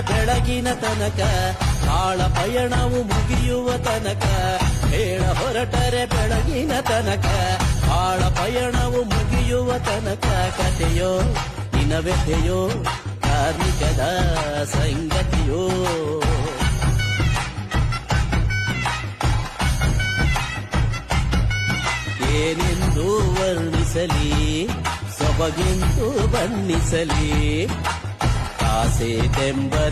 ಬೆಳಗಿನ ತನಕ ಕಾಳ ಪಯಣವು ಮುಗಿಯುವ ತನಕ ಹೇಳ ಹೊರಟರೆ ಬೆಳಗಿನ ತನಕ ಕಾಳ ಪಯಣವು ಮುಗಿಯುವ ತನಕ ಕಥೆಯೋ ದಿನವ್ಯಥೆಯೋ ಕಾರ್ಮಿಕದ ಸಂಗತಿಯೋ ಏನೆಂದು ವರ್ಣಿಸಲಿ ಸೊಬಗೆಂದು ಬಣ್ಣಿಸಲಿ ಆಸೆ ತೆಂಬರೆ